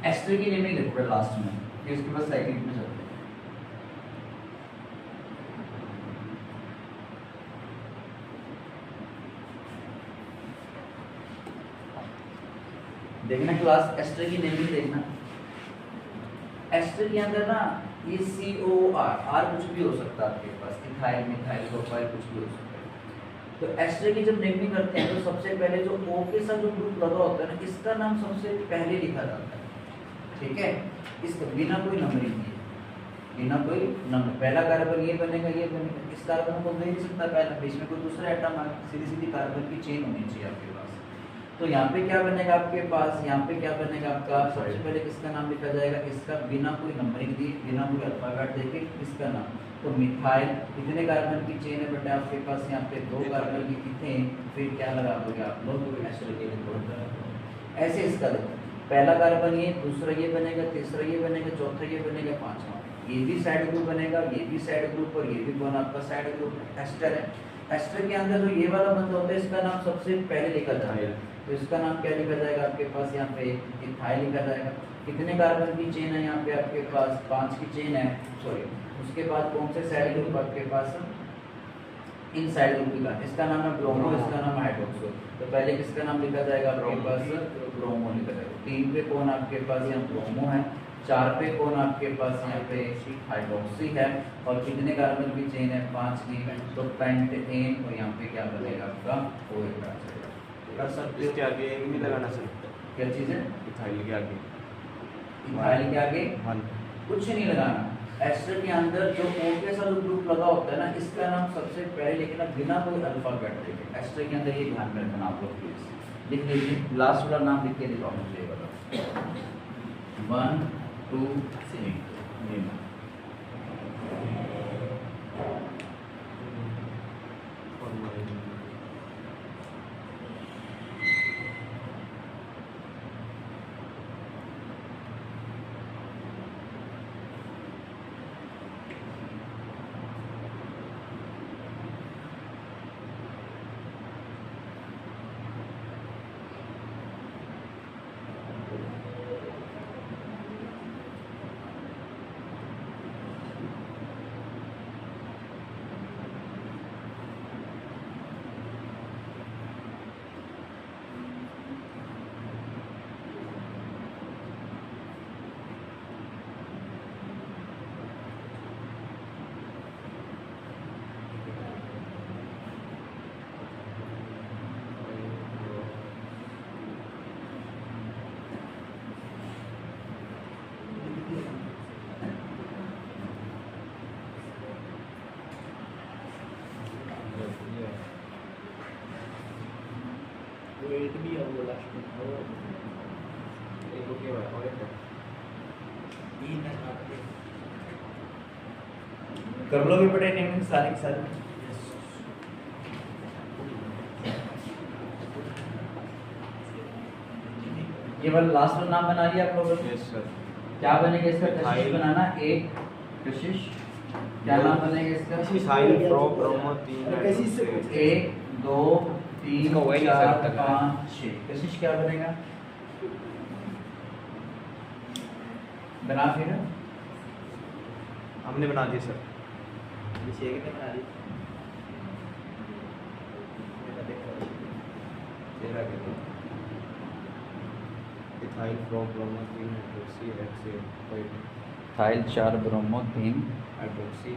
एस्टर की नेमिंग लिखो लास्ट में, फिर उसके बाद साइक्लिक में चलते हैं। देखना क्लास, एस्टर की नेमिंग देखना। एस्टर के अंदर ना ये COR, R कुछ भी हो सकता है आपके पास, इथाइल मिथाइल प्रोपाइल कुछ भी हो सकता है। तो एस्टर की जब नेमिंग करते हैं तो सबसे पहले जो O के साथ जो ग्रुप लगा होता है ना, इसका नाम सबसे पहले लिखा जाता है, ठीक है, इसका बिना कोई नंबरिंग किए, बिना कोई नंबर। पहला कार्बन ये बनेगा, ये बनेगा, इस कार्बन को दे नहीं सकता पहला, बीच में कोई दूसरा एटम आ, सीधी सीधी कार्बन की चेन होनी चाहिए आपके पास। तो यहाँ पे क्या बनेगा आपके पास, यहाँ पे क्या बनेगा आपका, सबसे पहले किसका नाम लिखा जाएगा, इसका बिना कोई नंबरिंग दी, बिना कोई अल्फाबेट देके इसका नाम। तो मिथाइल कितने कार्बन की चेन है बेटा आपके पास, यहाँ पे 2 कार्बन की कितने, फिर क्या लगा दोगे आप लोग, एस्टर के लिए। ऐसे इसका देखो, पहला कार्बन ये, दूसरा ये बनेगा, तीसरा ये बनेगा, चौथा ये बनेगा, पांचवा ये भी साइड ग्रुप बनेगा, ये भी साइड ग्रुप, और ये भी कौन आपका साइड ग्रुप एस्टर है। एस्टर के अंदर जो ये वाला बंदा होता है इसका नाम सबसे पहले लिखा जाएगा, तो इसका नाम क्या लिखा जाएगा आपके पास, यहाँ पे इथाइल लिखा जाएगा। कितने कार्बन की चेन है यहाँ पे आपके पास, 5 की चेन है, सॉरी। उसके बाद कौन से साइड ग्रुप आपके पास, इन साइड ग्रुप का, इसका नाम है ब्रोमो, इसका नाम है हाइड्रोक्सो। तो पहले किसका नाम लिखा जाएगा आपके पास, ब्रोमो लिखा जाएगा। 3 पे कौन आपके पास यहाँ ब्रोमो है, 4 पे कौन आपके पास यहाँ पे हाइड्रोक्सी है, और कितने कार्बन की चेन है, 5 की, तो पेंटेन, और यहाँ पे क्या बनेगा आपका OH कर सकते हो। इसके आगे एक नहीं लगाना सर, क्या चीज़ है, इथाइल के आगे, इथाइल के आगे वन, कुछ नहीं लगाना। एस्टर के अंदर जो O के साथ ग्रुप लगा होता है ना, इसका नाम सबसे पहले लिखना बिना कोई अल्फाबेट देखे। एस्टर के अंदर ये ध्यान में रखना आप लोग, प्लीज लिख लीजिए, लास्ट वाला नाम लिख के दिखाओ मुझे, बताओ 1 2 3। वेट भी है वो लास्ट में, एक ओके हुआ और एक ये ना आपके कर लोगे बेटे नेमिंग सारी की सारी। ये वाला लास्ट वाला नाम बना लिया आप लोगों ने, यस सर, क्या बनेगा इसका, कशिश इथाइल। बनाना, एक कशिश, क्या नाम बनेगा इसका, इथाइल प्रो ब्रोमो 3 कैसी से 1 2 3 इसका वही 4 effect लगा है। 5 6। कशिश क्या बनेगा, बना फिर हमने बना दिया सर, विषय के बना दी तेरा के दो ethyl pro bromo 3 hydroxy hexane ethyl 4 bromo 3 hydroxy.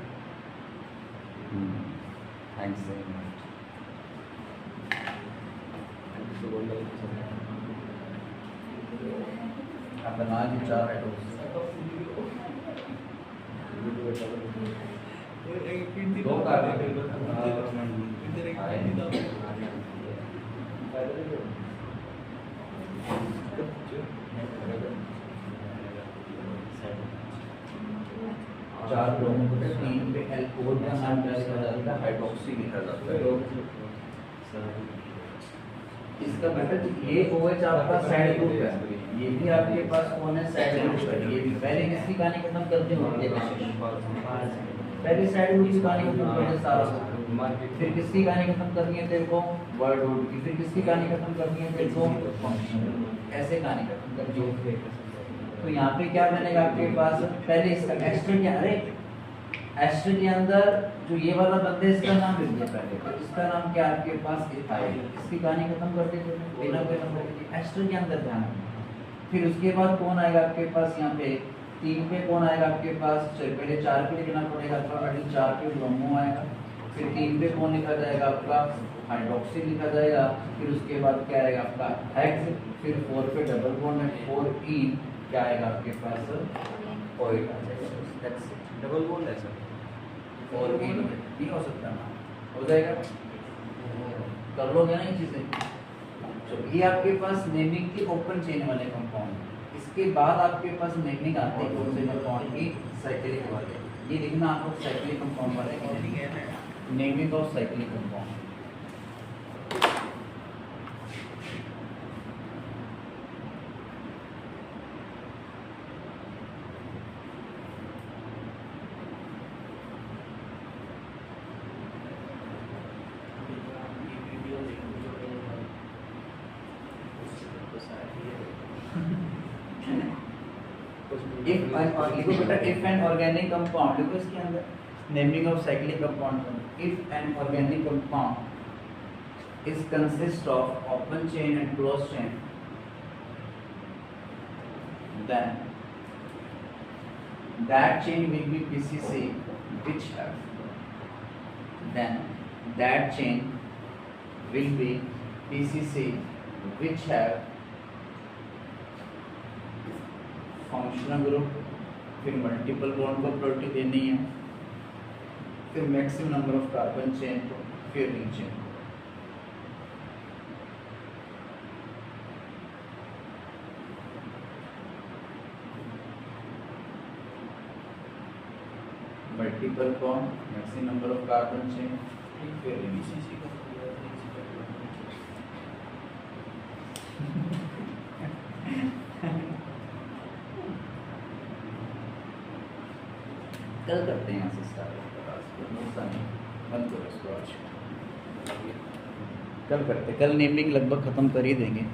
Thanks very much. अब बना दी 4 हाइड्रोक्सी, दो चार ब्रोमो को 3 पे अल्कोहल का नाम क्या लिखा जाता है, हाइड्रोक्सी लिखा जाता है। इसका मतलब ये OH आपका साइड ग्रुप है, ये भी आपके पास कौन है, साइड ग्रुप है। ये भी पहले किसकी कहानी खत्म करते हो, ये पहले साइड ग्रुप की कहानी खत्म करते सारा, फिर किसकी कहानी खत्म करनी है तेरे को, वर्ड रूट की, फिर किसकी कहानी खत्म करनी है तेरे को, फंक्शनल, ऐसे कहानी खत्म करनी है। तो यहाँ पे क्या बनेगा आपके पास, पहले इसका एस्टर क्या, अरे एस्टर के अंदर जो ये वाला बंदा है इसका नाम लिख दिया पहले, तो इसका नाम क्या आपके पास, इथाइल। इसकी कहानी खत्म कर दी बिना कोई नंबर के, एस्टर के अंदर ध्यान रखना। फिर उसके बाद कौन आएगा आपके पास, यहाँ पे 3 पे कौन आएगा आपके पास, पहले 4 पे लिखना पड़ेगा, अल्फाबेटिक 4 पे ब्रोमो आएगा, फिर 3 पे कौन लिखा जाएगा आपका हाइड्रोक्सी लिखा जाएगा, फिर उसके बाद क्या आएगा आपका हेक्स, फिर 4 पे डबल बॉन्ड है 4 इन क्या आएगा आपके पास ऑयल आ जाएगा। That's it. डबल बॉन्ड है सर। 4 इन नहीं हो सकता ना, हो जाएगा, कर लोगे ना ये चीजें। तो ये आपके पास नेमिंग की ओपन चेन वाले कंपाउंड। इसके बाद आपके पास नेमिंग आते हैं कौन से कंपाउंड की, साइक्लिक वाले। ये लिखना आपको साइक्लिक कंपाउंड वाले naming of cyclic compound. If an organic compound, देखो इसके अंदर naming of cyclic compound, if an organic compound is consist of open chain and closed chain, then that chain will be PCC which have, then that chain will be PCC which have functional group, फिर मल्टीपल बॉन्ड को प्रॉपर्टी देनी है, फिर maximum number of carbon chain, फिर ring chain. Multiple bond, maximum number of carbon chain, फिर रिंग चेन। कल करते हैं यहाँ से स्टार्ट, बंद करो इसको आज, कल करते, कल नेमिंग लगभग ख़त्म कर ही देंगे।